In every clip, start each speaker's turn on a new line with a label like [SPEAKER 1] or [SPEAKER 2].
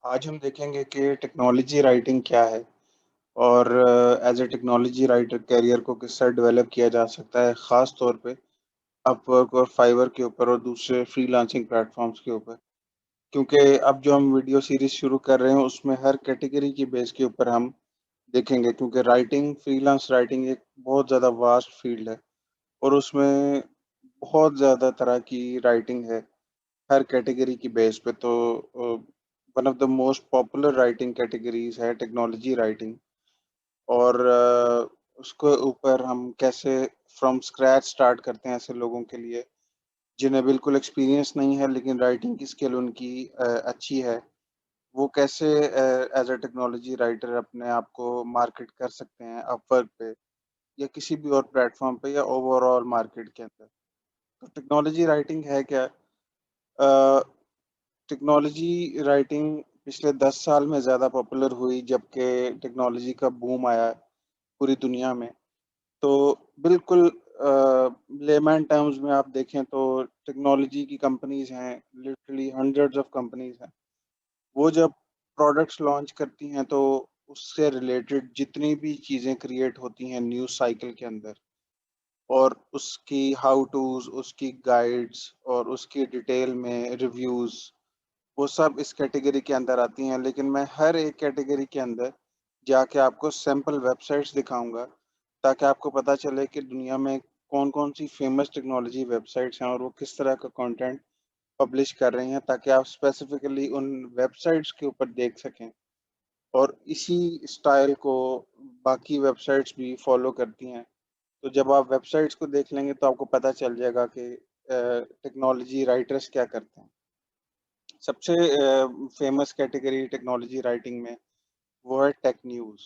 [SPEAKER 1] आज हम देखेंगे कि टेक्नोलॉजी राइटिंग क्या है और as a technology writer career को किस तरह डेवलप किया जा सकता है, ख़ास तौर पे अपवर्क और फाइवर के ऊपर और दूसरे फ्रीलांसिंग प्लेटफॉर्म्स के ऊपर। क्योंकि अब जो हम वीडियो सीरीज़ शुरू कर रहे हैं उसमें हर कैटेगरी की बेस के ऊपर हम देखेंगे, क्योंकि राइटिंग फ्रीलांस राइटिंग एक बहुत ज़्यादा वास्ट फील्ड है और उसमें बहुत ज़्यादा तरह की राइटिंग है हर कैटेगरी की बेस पे। तो one of the most popular writing categories है टेक्नोलॉजी राइटिंग। और उसके ऊपर हम कैसे फ्रॉम स्क्रैच स्टार्ट करते हैं ऐसे लोगों के लिए जिन्हें बिल्कुल एक्सपीरियंस नहीं है लेकिन राइटिंग की स्किल उनकी अच्छी है। वो कैसे एज अ टेक्नोलॉजी राइटर अपने आप को मार्केट कर सकते हैं अपवर्क पे या किसी भी और प्लेटफॉर्म पे या ओवरऑल मार्केट के अंदर। तो टेक्नोलॉजी राइटिंग है क्या? टेक्नोलॉजी राइटिंग पिछले 10 साल में ज़्यादा पॉपुलर हुई जबकि टेक्नोलॉजी का बूम आया पूरी दुनिया में। तो बिल्कुल लेमैन टर्म्स में आप देखें तो टेक्नोलॉजी की कंपनीज़ हैं, लिटरली हंड्रेड्स ऑफ कंपनीज़ हैं। वो जब प्रोडक्ट्स लॉन्च करती हैं तो उससे रिलेटेड जितनी भी चीज़ें क्रिएट होती हैं न्यूज़ साइकिल के अंदर और उसकी हाउ टूज़, उसकी गाइड्स और उसकी डिटेल में रिव्यूज़, वो सब इस कैटेगरी के अंदर आती हैं। लेकिन मैं हर एक कैटेगरी के अंदर जाके आपको सैंपल वेबसाइट्स दिखाऊँगा, ताकि आपको पता चले कि दुनिया में कौन-कौन सी फ़ेमस टेक्नोलॉजी वेबसाइट्स हैं और वो किस तरह का कंटेंट पब्लिश कर रही हैं, ताकि आप स्पेसिफ़िकली उन वेबसाइट्स के ऊपर देख सकें। और इसी स्टाइल को बाकी वेबसाइट्स भी फ़ॉलो करती हैं। तो जब आप वेबसाइट्स को देख लेंगे तो आपको पता चल जाएगा कि टेक्नोलॉजी राइटर्स क्या करते हैं। सबसे फ़ेमस कैटेगरी टेक्नोलॉजी राइटिंग में वो है टेक न्यूज़।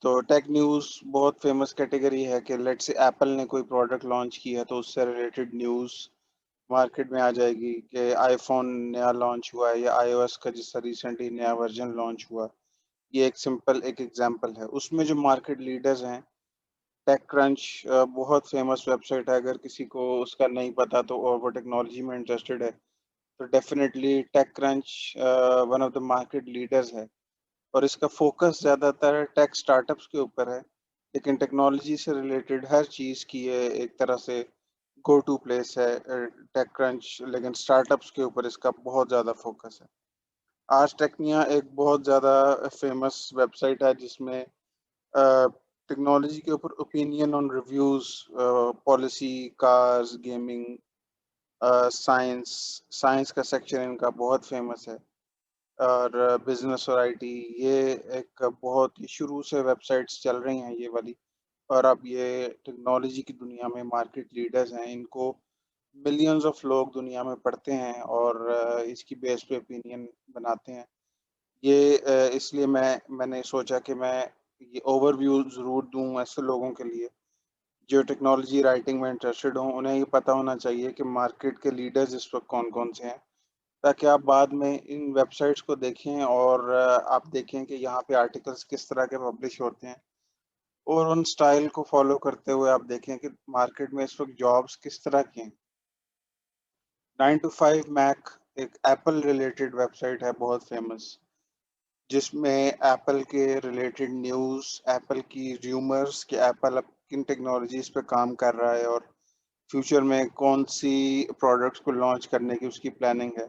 [SPEAKER 1] तो टेक न्यूज़ बहुत फ़ेमस कैटेगरी है कि लेट्स से एप्पल ने कोई प्रोडक्ट लॉन्च की है तो उससे रिलेटेड न्यूज़ मार्केट में आ जाएगी कि आईफ़ोन नया लॉन्च हुआ है या आईओएस का जिसका रिसेंटली नया वर्ज़न लॉन्च हुआ। ये एक सिंपल एक एग्ज़ाम्पल है। उसमें जो मार्केट लीडर्स हैं, टेकक्रंच बहुत फ़ेमस वेबसाइट है, अगर किसी को उसका नहीं पता तो और वो टेक्नोलॉजी में इंटरेस्टेड है, तो definitely TechCrunch one of the market leaders है। और इसका फ़ोकस ज़्यादातर टेक स्टार्टअप्स के ऊपर है, लेकिन टेक्नोलॉजी से रिलेटेड हर चीज़ की ये एक तरह से गो टू प्लेस है टेकक्रंच, लेकिन स्टार्टअप्स के ऊपर इसका बहुत ज़्यादा फ़ोकस है। आज टेकनिया एक बहुत ज़्यादा फ़ेमस वेबसाइट है जिसमें टेक्नोलॉजी के ऊपर opinion on reviews, policy, cars, gaming, science science का सेक्शन इनका बहुत फ़ेमस है। और बिज़नेस और आईटी ये एक बहुत ही शुरू से वेबसाइट्स चल रही हैं ये वाली। और अब ये टेक्नोलॉजी की दुनिया में मार्केट लीडर्स हैं। इनको मिलियंस ऑफ लोग दुनिया में पढ़ते हैं और इसकी बेस पे ओपिनियन बनाते हैं। ये इसलिए मैंने सोचा कि मैं ये ओवरव्यू ज़रूर दूँ ऐसे लोगों के लिए जो टेक्नोलॉजी राइटिंग में इंटरेस्टेड हों। उन्हें ये पता होना चाहिए कि मार्केट के लीडर्स इस वक़्त कौन-कौन से हैं, ताकि आप बाद में इन वेबसाइट्स को देखें और आप देखें कि यहाँ पे आर्टिकल्स किस तरह के पब्लिश होते हैं और उन स्टाइल को फ़ॉलो करते हुए आप देखें कि मार्केट में इस वक़्त जॉब्स किस तरह की हैं। 9 टू 5 मैक एक एप्पल रिलेटेड वेबसाइट है बहुत फ़ेमस, जिसमें एप्पल के रिलेटेड न्यूज़, एप्पल की र्यूमर्स कि एप्पल अब किन टेक्नोलॉजीज़ पे काम कर रहा है और फ्यूचर में कौन-सी प्रोडक्ट्स को लॉन्च करने की उसकी प्लानिंग है।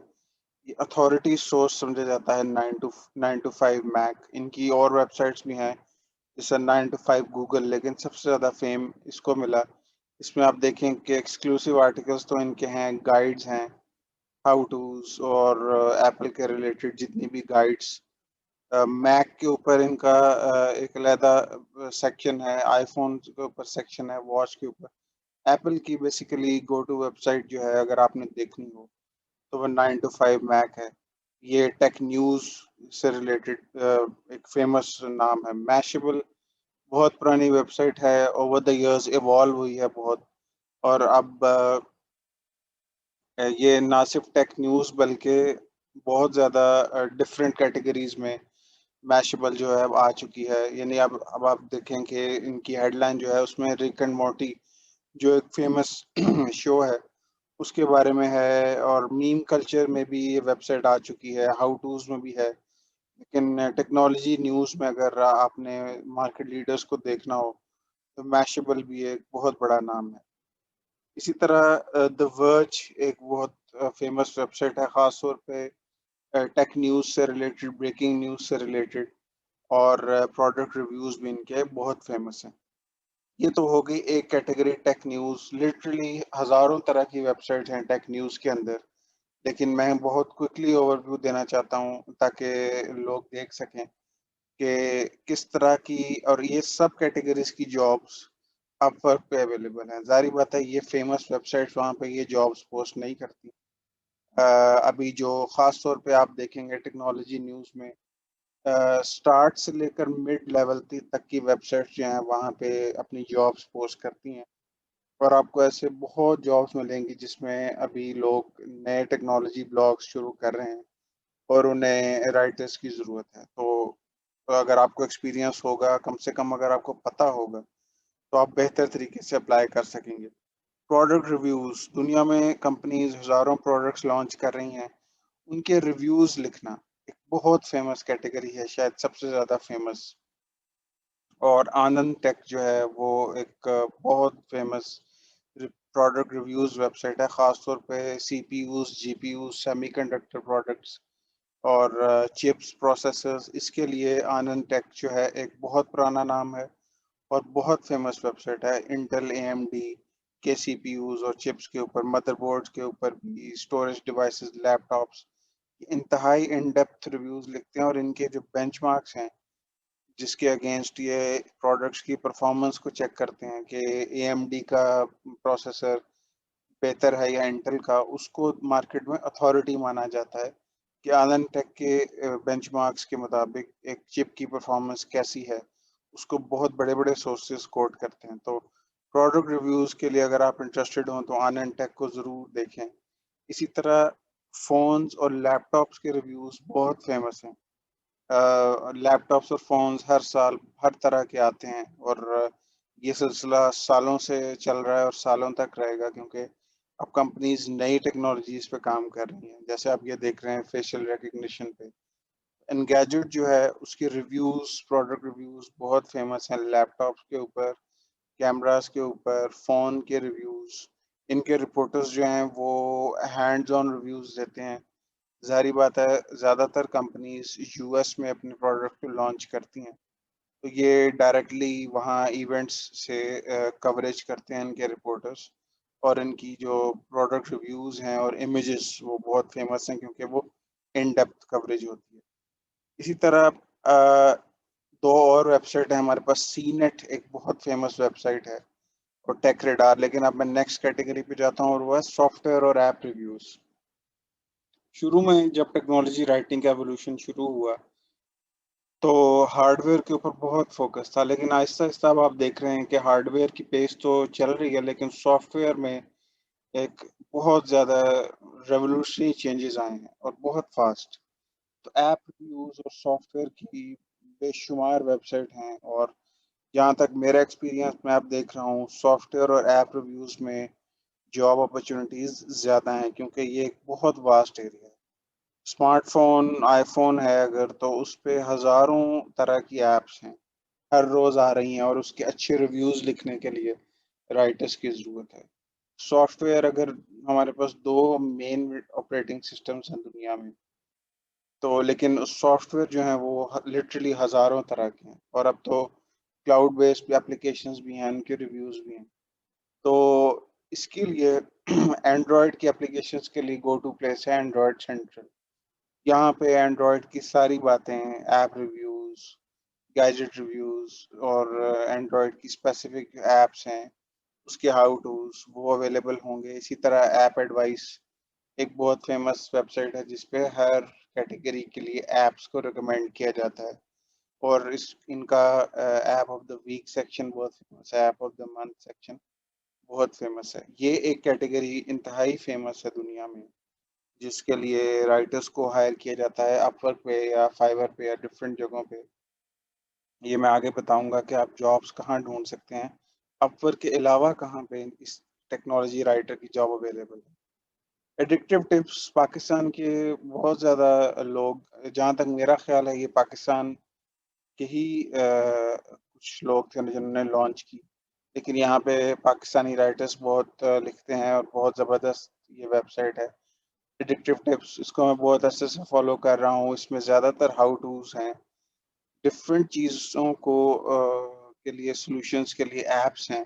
[SPEAKER 1] ये अथॉरिटी सोर्स समझा जाता है 9 टू 5 मैक। इनकी और वेबसाइट्स भी हैं, जैसे 9 टू 5 गूगल, लेकिन सबसे ज़्यादा फ़ेम इसको मिला। इसमें आप देखें कि एक्सक्लूसिव आर्टिकल्स तो इनके हैं, गाइड्स हैं, हाउ टूज़ और एप्पल के रिलेटेड जितनी भी गाइड्स। मैक के ऊपर इनका एक अलहदा सेक्शन है, आईफ़ोन के ऊपर सेक्शन है, वॉच के ऊपर। एप्पल की बेसिकली गो टू वेबसाइट जो है अगर आपने देखनी हो तो वो 9 टू 5 मैक है। ये टेक न्यूज़ से रिलेटेड एक फ़ेमस नाम है। मैशेबल बहुत पुरानी वेबसाइट है, ओवर द इयर्स इवॉल्व हुई है बहुत। और अब ये ना सिर्फ़ टेक न्यूज़ बल्कि बहुत ज़्यादा डिफरेंट कैटेगरीज़ में मैशेबल जो है अब आ चुकी है। यानी अब आप देखें कि इनकी हेडलाइन जो है उसमें रिक एंड मॉर्टी जो एक फ़ेमस शो है, उसके बारे में है, और मीम कल्चर में भी ये वेबसाइट आ चुकी है, हाउ टूज़ में भी है। लेकिन टेक्नोलॉजी न्यूज़ में अगर आपने मार्केट लीडर्स को देखना हो, तो मैशेबल भी एक बहुत बड़ा नाम है। इसी तरह द वर्ज एक बहुत फ़ेमस वेबसाइट है, ख़ास तौर पे टेक न्यूज़ से रिलेटेड, ब्रेकिंग न्यूज़ से रिलेटेड, और प्रोडक्ट रिव्यूज़ भी इनके बहुत फ़ेमस हैं। ये तो हो गई एक कैटेगरी टेक न्यूज़, लिटरली हज़ारों तरह की वेबसाइट हैं टेक न्यूज़ के अंदर, लेकिन मैं बहुत क्विकली ओवरव्यू देना चाहता हूँ ताकि लोग देख सकें कि किस तरह की, और ये सब कैटेगरीज़ की जॉब्स अपवर्क पे अवेलेबल हैं। ज़ाहिर बात है ये फ़ेमस वेबसाइट्स वहाँ पे ये जॉब्स पोस्ट नहीं करती। अ, अभी जो ख़ास तौर पे आप देखेंगे टेक्नोलॉजी न्यूज़ में स्टार्ट से लेकर मिड लेवल ती तक की वेबसाइट्स जो हैं वहाँ पे अपनी जॉब्स पोस्ट करती हैं, और आपको ऐसे बहुत जॉब्स मिलेंगी जिसमें अभी लोग नए टेक्नोलॉजी ब्लॉग्स शुरू कर रहे हैं और उन्हें राइटर्स की ज़रूरत है। तो अगर आपको एक्सपीरियंस होगा, कम से कम अगर आपको पता होगा, तो आप बेहतर तरीके से अप्लाई कर सकेंगे। प्रोडक्ट रिव्यूज़, दुनिया में कंपनीज़ हज़ारों प्रोडक्ट्स लॉन्च कर रही हैं, उनके रिव्यूज़ लिखना एक बहुत फ़ेमस कैटेगरी है, शायद सबसे ज़्यादा फ़ेमस। और आनंद टेक जो है वो एक बहुत फ़ेमस प्रोडक्ट रिव्यूज़ वेबसाइट है, ख़ास तौर पे सीपीयूज़, जीपीयूज़, सेमीकंडक्टर प्रोडक्ट्स और चिप्स, प्रोसेसर्स, इसके लिए आनंद टेक जो है एक बहुत पुराना नाम है और बहुत फ़ेमस वेबसाइट है। इंटेल, एएमडी के सीपीयूज़ और चिप्स के ऊपर, मदरबोर्ड्स के ऊपर भी, स्टोरेज डिवाइसेस, लैपटॉप्स, इंतहाई इन डेप्थ रिव्यूज़ लिखते हैं, और इनके जो बेंचमार्क्स हैं, जिसके अगेंस्ट ये प्रोडक्ट्स की परफॉर्मेंस को चेक करते हैं कि एएमडी का प्रोसेसर बेहतर है या इंटेल का, उसको मार्केट में अथॉरिटी माना जाता है कि आलन टेक के बेंचमार्क्स के मुताबिक एक चिप की परफॉर्मेंस कैसी है, उसको बहुत बड़े-बड़े सोर्सेस कोट करते हैं। तो प्रोडक्ट रिव्यूज़ के लिए अगर आप इंटरेस्टेड हों, तो आनंद टेक को ज़रूर देखें। इसी तरह फ़ोन्स और लैपटॉप्स के रिव्यूज़ बहुत फ़ेमस हैं। लैपटॉप्स और फ़ोन्स हर साल हर तरह के आते हैं, और ये सिलसिला सालों से चल रहा है और सालों तक रहेगा, क्योंकि अब कंपनीज़ नई टेक्नोलॉजीज़ पे काम कर रही हैं। जैसे आप ये देख रहे हैं फेशियल रिकॉग्निशन पे। एनगेजेट जो है उसके रिव्यूज़, प्रोडक्ट रिव्यूज़ बहुत फ़ेमस हैं, लैपटॉप्स के ऊपर, कैमरास के ऊपर, फ़ोन के रिव्यूज़। इनके रिपोर्टर्स जो हैं वो हैंड्स ऑन रिव्यूज़ देते हैं। ज़ाहिर-सी बात है, ज़्यादातर कंपनीज़ यूएस में अपने प्रोडक्ट को लॉन्च करती हैं, तो ये डायरेक्टली वहाँ इवेंट्स से कवरेज करते हैं इनके रिपोर्टर्स, और इनकी जो प्रोडक्ट रिव्यूज़ हैं और इमेजेस वो बहुत फ़ेमस हैं, क्योंकि वो इन डेप्थ कवरेज होती है। इसी तरह 2 और वेबसाइट है हमारे पास, सीनेट एक बहुत फ़ेमस वेबसाइट है, और टेक रेडार। लेकिन अब मैं नेक्स्ट कैटेगरी पे जाता हूँ, और वो है सॉफ्टवेयर और ऐप रिव्यूज़। शुरू में जब टेक्नोलॉजी राइटिंग का एवोल्यूशन शुरू हुआ, तो हार्डवेयर के ऊपर बहुत फ़ोकस था, लेकिन आहिस्ता-आहिस्ता अब आप देख रहे हैं कि हार्डवेयर की पेस तो चल रही है, लेकिन सॉफ्टवेयर में एक बहुत ज़्यादा रेवोल्यूशनरी चेंजेज़ आए हैं, और बहुत फ़ास्ट। तो ऐप रिव्यूज़ और सॉफ्टवेयर की बेशुमार वेबसाइट हैं, और जहाँ तक मेरा एक्सपीरियंस मैं अब देख रहा हूँ, सॉफ्टवेयर और ऐप रिव्यूज़ में जॉब अपॉर्च्युनिटीज़ ज़्यादा हैं, क्योंकि ये एक बहुत वास्ट एरिया है। स्मार्टफ़ोन, आईफ़ोन है अगर, तो उसपे हज़ारों तरह की ऐप्स हैं, हर रोज़ आ रही हैं, और उसके अच्छे रिव्यूज़ लिखने के लिए राइटर्स की ज़रूरत है। सॉफ्टवेयर अगर, हमारे पास 2 मेन ऑपरेटिंग सिस्टम्स हैं दुनिया में, तो लेकिन सॉफ्टवेयर जो हैं वो लिटरली हज़ारों तरह के हैं, और अब तो क्लाउड बेस्ड एप्लीकेशंस भी हैं, उनके रिव्यूज़ भी हैं। तो इसके लिए एंड्रॉयड की एप्लीकेशंस के लिए गो टू प्लेस है एंड्रॉयड सेंट्रल। यहाँ पे एंड्रॉयड की सारी बातें, ऐप रिव्यूज़, गैजेट रिव्यूज़, और एंड्रॉयड की स्पेसिफ़िक ऐप्स हैं, उसके हाउ टूज़ वो अवेलेबल होंगे। इसी तरह ऐप एडवाइस एक बहुत फ़ेमस वेबसाइट है, जिस पे हर कैटेगरी के लिए ऐप्स को रिकमेंड किया जाता है, और इस इनका app of the week section बहुत फ़ेमस है, app of the month section बहुत फ़ेमस है। ये एक कैटेगरी इंतहाई फ़ेमस है दुनिया में, जिसके लिए राइटर्स को हायर किया जाता है अपवर्क पे या फाइवर पे या डिफरेंट जगहों पे। ये मैं आगे बताऊँगा कि आप जॉब्स कहाँ ढूँढ सकते हैं। अपवर्क के अलावा कहाँ पे इस टेक्नोलॉजी राइटर की जॉब अवेलेबल है। एडिक्टिव टिप्स पाकिस्तान के बहुत ज़्यादा लोग, जहाँ तक मेरा ख़्याल है, ये पाकिस्तान के ही कुछ लोग थे जिन्होंने लॉन्च की। लेकिन यहाँ पे पाकिस्तानी राइटर्स बहुत लिखते हैं और बहुत ज़बरदस्त ये वेबसाइट है। एडिक्टिव टिप्स, इसको मैं बहुत अच्छे से फ़ॉलो कर रहा हूँ। इसमें ज़्यादातर हाउ टूज़ हैं। डिफ़रेंट चीज़ों को के लिए सॉल्यूशंस के लिए ऐप्स हैं।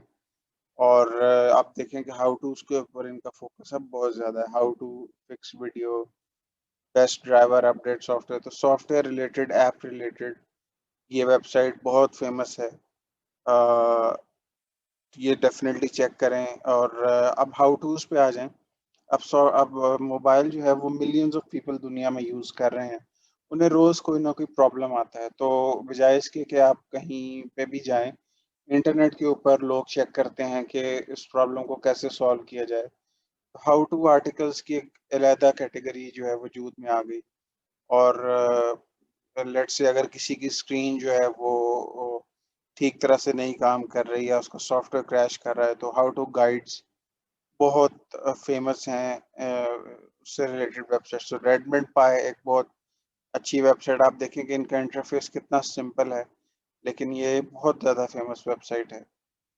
[SPEAKER 1] और आप देखें कि हाउ टूज़ के ऊपर इनका फ़ोकस अब बहुत ज़्यादा है। How to fix video, best driver update software, तो सॉफ्टवेयर रिलेटेड, ऐप रिलेटेड ये वेबसाइट बहुत फ़ेमस है। अ, ये डेफ़िनेटली चेक करें। और अब हाउ टूज़ पे आ जाएँ। अब मोबाइल जो है वो मिलियंस ऑफ पीपल दुनिया में यूज़ कर रहे हैं। उन्हें रोज़ कोई ना कोई प्रॉब्लम आता है, तो बजाए इसके कि आप कहीं पे भी जाएँ, इंटरनेट के ऊपर लोग चेक करते हैं कि इस प्रॉब्लम को कैसे सॉल्व किया जाए। हाउ टू आर्टिकल्स की एक अलहदा कैटेगरी जो है वजूद में आ गई। और लेट्स से अगर किसी की स्क्रीन जो है वो ठीक तरह से नहीं काम कर रही है, उसका सॉफ्टवेयर क्रैश कर रहा है, तो हाउ टू गाइड्स बहुत फ़ेमस हैं। उससे रिलेटेड वेबसाइट्स, तो रेडमंड पाई एक बहुत अच्छी वेबसाइट। आप देखेंगे इनका इंटरफ़ेस कितना सिंपल है, लेकिन ये बहुत ज़्यादा फ़ेमस वेबसाइट है।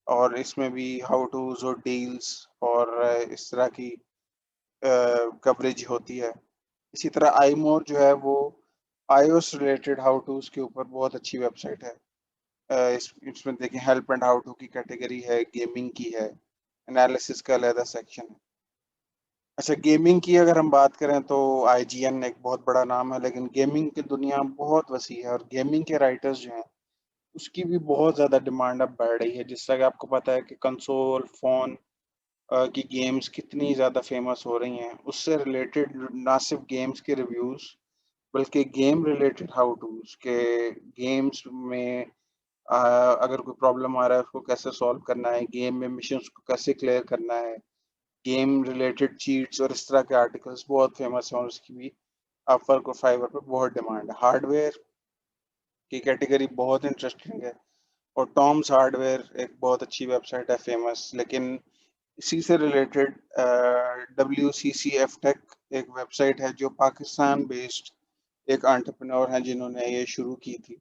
[SPEAKER 1] और इसमें भी हाउ टूज़ और डील्स और इस तरह की कवरेज होती है। इसी तरह आई मोर जो है वो iOS रिलेटेड हाउ टूज़ के ऊपर बहुत अच्छी वेबसाइट है। इसमें देखिए हेल्प एंड हाउ टू की कैटेगरी है, गेमिंग की है, एनालिसिस का अलग सेक्शन है। अच्छा, गेमिंग की अगर हम बात करें तो आईजीएन एक बहुत बड़ा नाम है, लेकिन गेमिंग की दुनिया बहुत वसी है और गेमिंग के राइटर्स जो हैं, उसकी भी बहुत ज़्यादा डिमांड अब बढ़ रही है। जिस तरह कि आपको पता है कि कंसोल, फ़ोन की गेम्स कितनी ज़्यादा फ़ेमस हो रही हैं। उससे रिलेटेड ना सिर्फ़ गेम्स के रिव्यूज़, बल्कि गेम रिलेटेड हाउ टूज़ के गेम्स में अगर कोई प्रॉब्लम आ रहा है, उसको कैसे सॉल्व करना है, गेम में मिशंस को कैसे क्लियर करना है, गेम रिलेटेड चीट्स और इस तरह के आर्टिकल्स बहुत फ़ेमस हैं और उसकी भी अपवर्क और फाइवर पे बहुत डिमांड है। हार्डवेयर की कैटेगरी बहुत इंटरेस्टिंग है और टॉम्स हार्डवेयर एक बहुत अच्छी वेबसाइट है फ़ेमस। लेकिन इसी से रिलेटेड WCCF टेक एक वेबसाइट है जो पाकिस्तान बेस्ड एक एंटरप्रेन्योर हैं जिन्होंने ये शुरू की थी।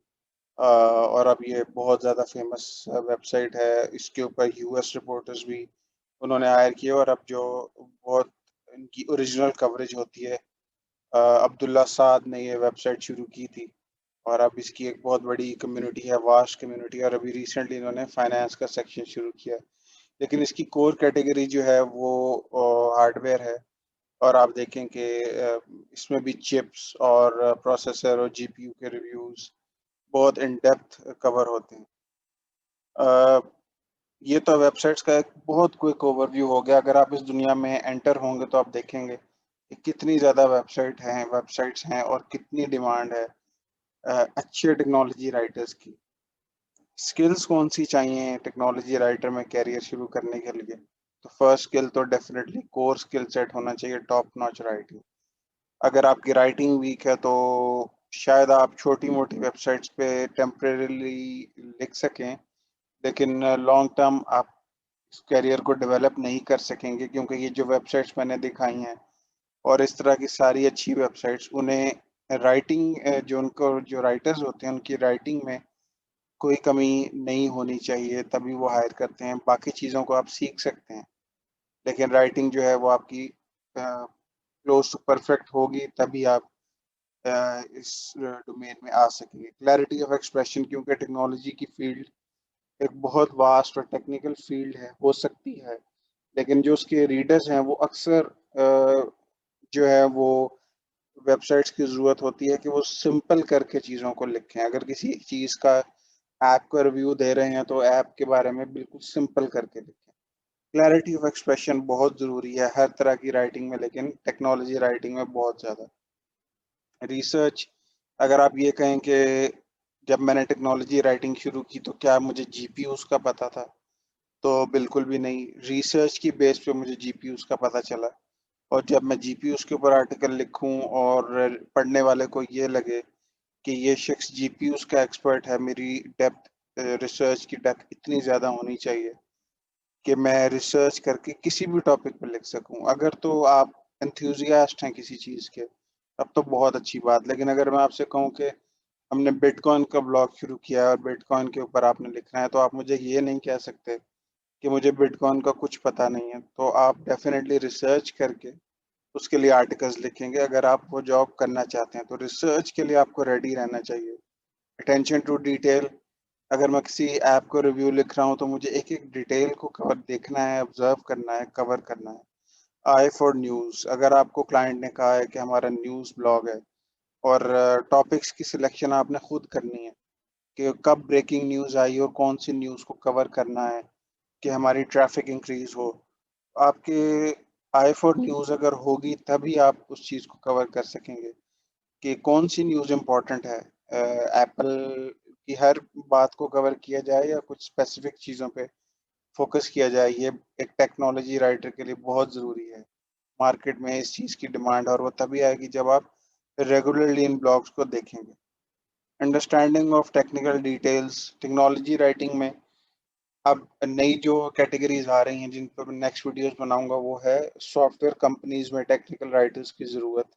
[SPEAKER 1] और अब ये बहुत ज़्यादा फ़ेमस वेबसाइट है। इसके ऊपर यूएस रिपोर्टर्स भी उन्होंने हायर किए और अब जो बहुत इनकी ओरिजिनल कवरेज होती है। अब्दुल्ला साद ने ये वेबसाइट शुरू की थी और अब इसकी एक बहुत बड़ी कम्युनिटी है, वास्ट कम्युनिटी। और अभी रिसेंटली इन्होंने फाइनेंस का सेक्शन शुरू किया है। लेकिन इसकी कोर कैटेगरी जो है वो हार्डवेयर है। और आप देखें कि इसमें भी चिप्स और प्रोसेसर और जीपीयू के रिव्यूज़ बहुत इन डेप्थ कवर होते हैं। अ, ये तो वेबसाइट्स का एक बहुत क्विक ओवरव्यू हो गया। अगर आप इस दुनिया में एंटर होंगे तो आप देखेंगे कि कितनी ज़्यादा वेबसाइट्स हैं और कितनी डिमांड है अच्छे टेक्नोलॉजी राइटर्स की। स्किल्स कौन-सी चाहिए टेक्नोलॉजी राइटर में करियर शुरू करने के लिए? तो फर्स्ट स्किल तो डेफ़िनेटली कोर स्किल सेट होना चाहिए, टॉप नॉच राइटिंग। अगर आपकी राइटिंग वीक है तो शायद आप छोटी-मोटी वेबसाइट्स पे टेम्परेरीली लिख सकें, लेकिन लॉन्ग टर्म आप इस करियर को डेवलप नहीं कर सकेंगे, क्योंकि ये जो वेबसाइट्स मैंने दिखाई हैं और इस तरह की सारी अच्छी वेबसाइट्स, उन्हें राइटिंग जो उनको जो राइटर्स होते हैं उनकी राइटिंग में कोई कमी नहीं होनी चाहिए, तभी वो हायर करते हैं। बाकी चीज़ों को आप सीख सकते हैं, लेकिन राइटिंग जो है वो आपकी क्लोज़ टू परफेक्ट होगी, तभी आप इस डोमेन में आ सकेंगे। क्लैरिटी ऑफ एक्सप्रेशन, क्योंकि टेक्नोलॉजी की फ़ील्ड एक बहुत वास्ट और टेक्निकल फ़ील्ड है, हो सकती है, लेकिन जो उसके रीडर्स हैं वो अक्सर जो है वो वेबसाइट्स की ज़रूरत होती है कि वो सिंपल करके चीज़ों को लिखें। अगर किसी चीज़ का ऐप का रिव्यू दे रहे हैं तो ऐप के बारे में बिल्कुल सिंपल करके लिखें। क्लैरिटी ऑफ एक्सप्रेशन बहुत ज़रूरी है हर तरह की राइटिंग में, लेकिन टेक्नोलॉजी राइटिंग में बहुत ज़्यादा। रिसर्च, अगर आप ये कहें कि जब मैंने टेक्नोलॉजी राइटिंग शुरू की तो क्या मुझे जीपीयूज़ का पता था? तो बिल्कुल भी नहीं। रिसर्च की बेस पे मुझे जीपीयूज़ का पता चला और जब मैं जीपीयूज़ के ऊपर आर्टिकल लिखूँ और पढ़ने वाले को ये लगे कि ये शख्स जीपीयूज़ का एक्सपर्ट है, मेरी डेप्थ रिसर्च की डेप्थ इतनी ज़्यादा होनी चाहिए कि मैं रिसर्च करके किसी भी टॉपिक पे लिख सकूँ। अगर तो आप एंथुसियास्ट हैं किसी चीज़ के, तब तो बहुत अच्छी बात। लेकिन अगर मैं आपसे कहूँ कि हमने बिटकॉइन का ब्लॉग शुरू किया है और बिटकॉइन के ऊपर आपने लिखना है, तो आप मुझे ये नहीं कह सकते कि मुझे बिटकॉइन का कुछ पता नहीं है। तो आप डेफ़िनेटली रिसर्च करके उसके लिए आर्टिकल्स लिखेंगे। अगर आप वो जॉब करना चाहते हैं, तो रिसर्च के लिए आपको रेडी रहना चाहिए। अटेंशन टू डिटेल, अगर मैं किसी ऐप को रिव्यू लिख रहा हूँ, तो मुझे एक-एक डिटेल को कवर देखना है, ऑब्ज़र्व करना है, कवर करना है। आई फॉर न्यूज़, अगर आपको क्लाइंट ने कहा है कि हमारा न्यूज़ ब्लॉग है और टॉपिक्स की सिलेक्शन आपने खुद करनी है कि कब ब्रेकिंग न्यूज़ आई और कौन-सी न्यूज़ को कवर करना है कि हमारी ट्रैफ़िक इंक्रीज़ हो। आपके आई फॉर न्यूज़ अगर होगी तभी आप उस चीज़ को कवर कर सकेंगे कि कौन-सी न्यूज़ इम्पोर्टेंट है। एप्पल की हर बात को कवर किया जाए या कुछ स्पेसिफ़िक चीज़ों पे फ़ोकस किया जाए, ये एक टेक्नोलॉजी राइटर के लिए बहुत ज़रूरी है। मार्केट में इस चीज़ की डिमांड और वो तभी आएगी जब आप रेगुलरली इन ब्लॉग्स को देखेंगे। Understanding of technical details, technology writing में अब नई जो कैटेगरीज़ आ रही हैं जिन पर मैं नेक्स्ट वीडियोज़ बनाऊँगा, वो है सॉफ्टवेयर कंपनीज़ में टेक्निकल राइटर्स की ज़रूरत।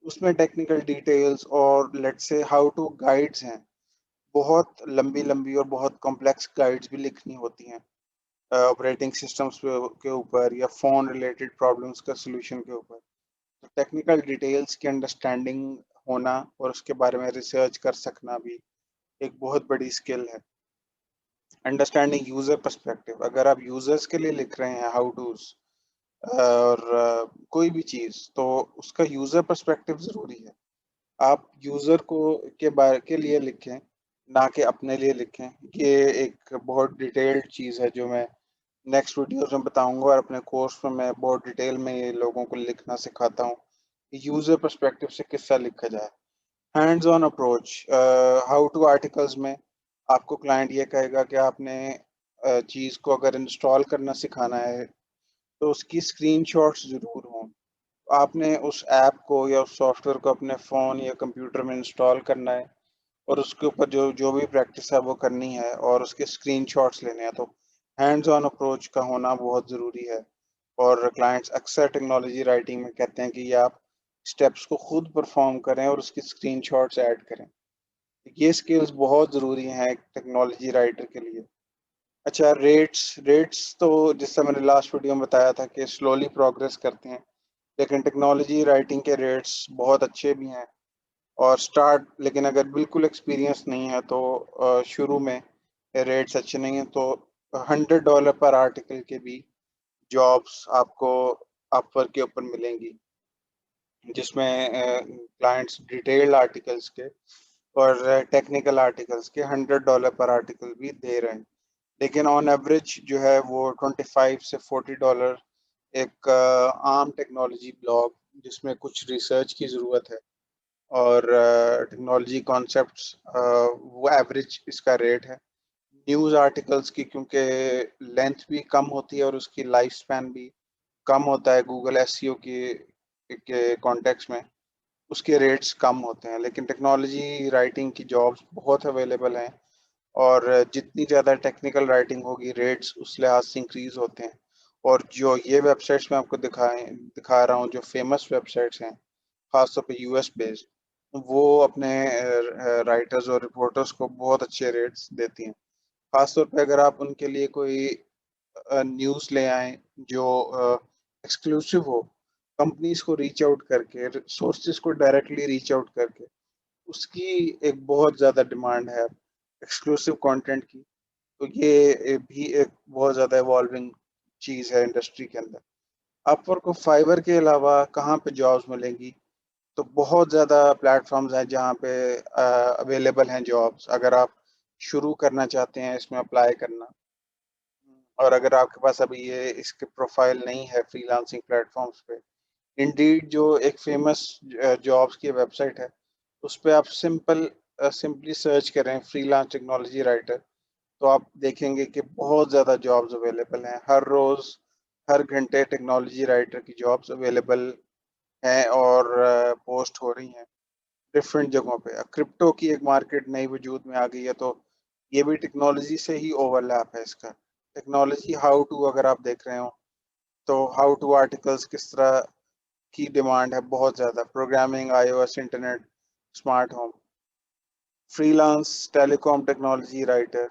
[SPEAKER 1] उसमें टेक्निकल डिटेल्स और let's say how to guides हैं, बहुत लंबी-लंबी और बहुत कॉम्प्लेक्स गाइड्स भी लिखनी होती हैं। ऑपरेटिंग सिस्टम्स के ऊपर या फ़ोन रिलेटेड प्रॉब्लम्स का सॉल्यूशन के ऊपर। तो टेक्निकल डिटेल्स की अंडरस्टैंडिंग होना और उसके बारे में रिसर्च कर सकना भी एक बहुत बड़ी स्किल है। अंडरस्टैंडिंग यूज़र पर्सपेक्टिव, अगर आप यूज़र्स के लिए लिख रहे हैं हाउ टूज़ और कोई भी चीज़, तो उसका यूज़र पर्सपेक्टिव ज़रूरी है। आप यूज़र को के बारे के लिए लिखें, ना कि अपने लिए लिखें। ये एक बहुत डिटेल्ड चीज़ है जो मैं नेक्स्ट वीडियोज़ में बताऊँगा और अपने कोर्स में मैं बहुत डिटेल में ये लोगों को लिखना सिखाता हूँ, कि यूज़र पर्सपेक्टिव से किस्सा लिखा जाए। Hands on approach, how to articles में आपको क्लाइंट ये कहेगा कि आपने चीज़ को अगर इंस्टॉल करना सिखाना है, तो उसकी स्क्रीनशॉट्स ज़रूर हों। आपने उस ऐप को या उस सॉफ्टवेयर को अपने फ़ोन या कंप्यूटर में इंस्टॉल करना है और उसके ऊपर जो जो भी प्रैक्टिस है वो करनी है और उसके स्क्रीनशॉट्स लेने हैं, तो हैंड्स ऑन अप्रोच का होना बहुत ज़रूरी है। और क्लाइंट्स अक्सर टेक्नोलॉजी राइटिंग में कहते हैं कि ये आप स्टेप्स को खुद परफॉर्म करें और उसकी स्क्रीनशॉट्स ऐड करें। ये स्किल्स बहुत ज़रूरी हैं एक टेक्नोलॉजी राइटर के लिए। अच्छा, रेट्स रेट्स तो जैसा मैंने लास्ट वीडियो में बताया था कि स्लोली प्रोग्रेस करते हैं, लेकिन टेक्नोलॉजी राइटिंग के रेट्स बहुत अच्छे भी हैं। और स्टार्ट लेकिन अगर बिल्कुल एक्सपीरियंस नहीं है तो शुरू में रेट्स अच्छे नहीं हैं, तो $100 पर आर्टिकल के भी जॉब्स आपको अपवर्क के ऊपर मिलेंगी, जिसमें क्लाइंट्स डिटेल्ड आर्टिकल्स के और टेक्निकल आर्टिकल्स के $100 पर आर्टिकल भी दे रहे हैं। लेकिन ऑन एवरेज जो है वो 25 से $40 एक आम टेक्नोलॉजी ब्लॉग जिसमें कुछ रिसर्च की ज़रूरत है और टेक्नोलॉजी कॉन्सेप्ट्स, वो एवरेज इसका रेट है। न्यूज़ आर्टिकल्स की क्योंकि लेंथ भी कम होती है और उसकी लाइफ स्पैन भी कम होता है गूगल एसईओ के कॉन्टेक्स्ट में, उसके रेट्स कम होते हैं। लेकिन टेक्नोलॉजी राइटिंग की जॉब्स बहुत अवेलेबल हैं और जितनी ज़्यादा टेक्निकल राइटिंग होगी, रेट्स उस लिहाज से इंक्रीज़ होते हैं। और जो ये वेबसाइट्स मैं आपको दिखा रहा हूँ, जो फ़ेमस वेबसाइट्स हैं, ख़ास तौर पे यूएस बेस्ड, वो अपने राइटर्स और रिपोर्टर्स को बहुत अच्छे रेट्स देती हैं। ख़ास तौर पे अगर आप उनके लिए कोई न्यूज़ ले आएँ जो एक्सक्लूसिव हो, कंपनीज़ को रीच आउट करके, सोर्सेज़ को डायरेक्टली रीच आउट करके, उसकी एक बहुत ज़्यादा डिमांड है एक्सक्लूसिव कंटेंट की। तो ये भी एक बहुत ज़्यादा इवॉल्विंग चीज़ है इंडस्ट्री के अंदर। अपवर्क और फाइवर के अलावा कहाँ पे जॉब्स मिलेंगी? तो बहुत ज़्यादा प्लेटफ़ॉर्म्स हैं जहाँ पे अवेलेबल हैं जॉब्स, अगर आप शुरू करना चाहते हैं इसमें अप्लाई करना। और अगर आपके पास अभी ये इसकी प्रोफ़ाइल नहीं है फ्रीलांसिंग प्लेटफ़ॉर्म्स पे, इंडीड जो एक फ़ेमस जॉब्स की वेबसाइट है, उस पे आप सिंपली सर्च करें फ्रीलांस टेक्नोलॉजी राइटर, तो आप देखेंगे कि बहुत ज़्यादा जॉब्स अवेलेबल हैं। हर रोज़, हर घंटे टेक्नोलॉजी राइटर की जॉब्स अवेलेबल हैं और पोस्ट हो रही हैं डिफरेंट जगहों पे। क्रिप्टो की एक मार्केट नई वजूद में आ गई है, तो ये भी टेक्नोलॉजी से ही ओवरलैप है इसका। टेक्नोलॉजी हाउ टू अगर आप देख रहे हो, तो हाउ टू आर्टिकल्स किस तरह की डिमांड है बहुत ज़्यादा, programming, iOS, internet, smart home, freelance, telecom technology writer,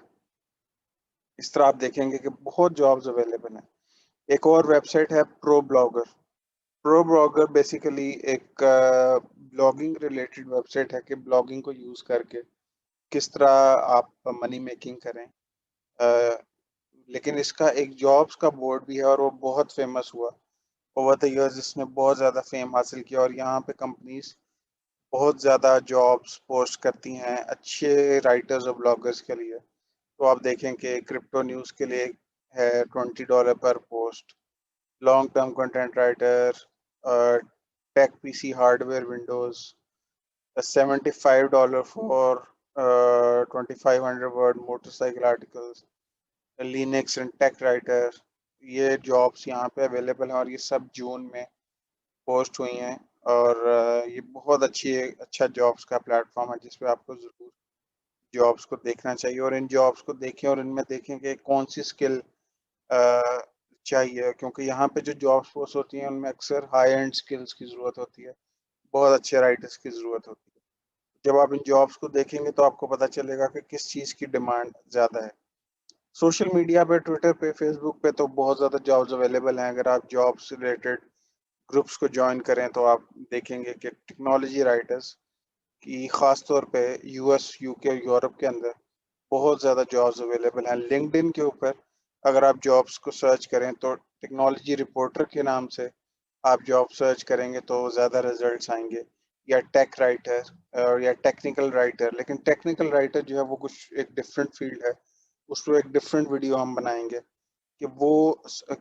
[SPEAKER 1] इस तरह आप देखेंगे कि बहुत जॉब्स अवेलेबल हैं। एक और वेबसाइट है pro blogger. Pro blogger basically एक ब्लॉगिंग रिलेटेड वेबसाइट है कि ब्लॉगिंग को यूज़ करके किस तरह आप मनी मेकिंग करें। अ, लेकिन इसका एक जॉब्स का बोर्ड भी है और वो बहुत फेमस हुआ। ओवर द ईयर्स इसने बहुत ज़्यादा फेम हासिल किया और यहाँ पे कंपनीज़ बहुत ज़्यादा जॉब्स पोस्ट करती हैं अच्छे राइटर्स और ब्लॉगर्स के लिए। तो आप देखें कि क्रिप्टो न्यूज़ के लिए है $20 पर post, long term content writer, tech PC hardware Windows, $75 for 2500 word motorcycle articles, Linux and tech writer. ये जॉब्स यहाँ पे अवेलेबल हैं और ये सब जून में पोस्ट हुई हैं और ये बहुत अच्छा जॉब्स का प्लेटफॉर्म है जिस पे आपको ज़रूर जॉब्स को देखना चाहिए और इन जॉब्स को देखें और इनमें देखें कि कौन सी स्किल अ, चाहिए, क्योंकि यहाँ पे जो जॉब्स पोस्ट होती हैं उनमें अक्सर हाई एंड स्किल्स की ज़रूरत होती है, बहुत अच्छे राइटर्स की ज़रूरत होती है। जब आप इन जॉब्स को देखेंगे तो आपको पता चलेगा कि किस चीज़ की डिमांड ज़्यादा है। सोशल मीडिया पे, ट्विटर पे, फेसबुक पे तो बहुत ज़्यादा जॉब्स अवेलेबल हैं। अगर आप जॉब से रिलेटेड ग्रुप्स को जॉइन करें तो आप देखेंगे कि टेक्नोलॉजी राइटर्स की ख़ास तौर पे यूएस, यूके, यूरोप के अंदर बहुत ज़्यादा जॉब्स अवेलेबल हैं। लिंक्डइन के ऊपर अगर आप जॉब्स को सर्च करें तो टेक्नोलॉजी रिपोर्टर के नाम से आप जॉब सर्च करेंगे तो ज़्यादा रिजल्ट्स आएँगे, या टेक राइटर या टेक्निकल राइटर। लेकिन टेक्निकल राइटर जो है वो कुछ एक डिफरेंट फ़ील्ड है, उस पे एक डिफरेंट वीडियो हम बनाएँगे कि वो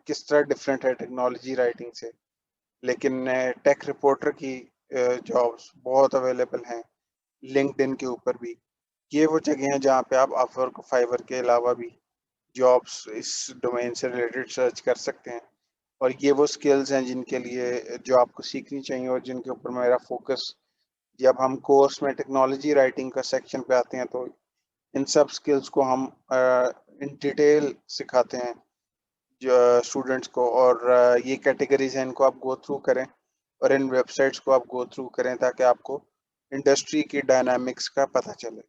[SPEAKER 1] किस तरह डिफरेंट है टेक्नोलॉजी राइटिंग से। लेकिन टेक रिपोर्टर की जॉब्स बहुत अवेलेबल हैं लिंक्डइन के ऊपर भी। ये वो जगह हैं जहाँ पे आप अपवर्क, फाइवर के अलावा भी जॉब्स इस डोमेन से रिलेटेड सर्च कर सकते हैं और ये वो स्किल्स हैं जिनके लिए जो आपको सीखनी चाहिए और जिनके ऊपर मेरा फोकस, जब हम कोर्स में टेक्नोलॉजी राइटिंग का सेक्शन पे आते हैं तो इन सब स्किल्स को हम इन डिटेल सिखाते हैं जो स्टूडेंट्स को और ये कैटेगरीज़ हैं इनको आप गो थ्रू करें और इन वेबसाइट्स को आप गो थ्रू करें ताकि आपको इंडस्ट्री की डायनामिक्स का पता चले।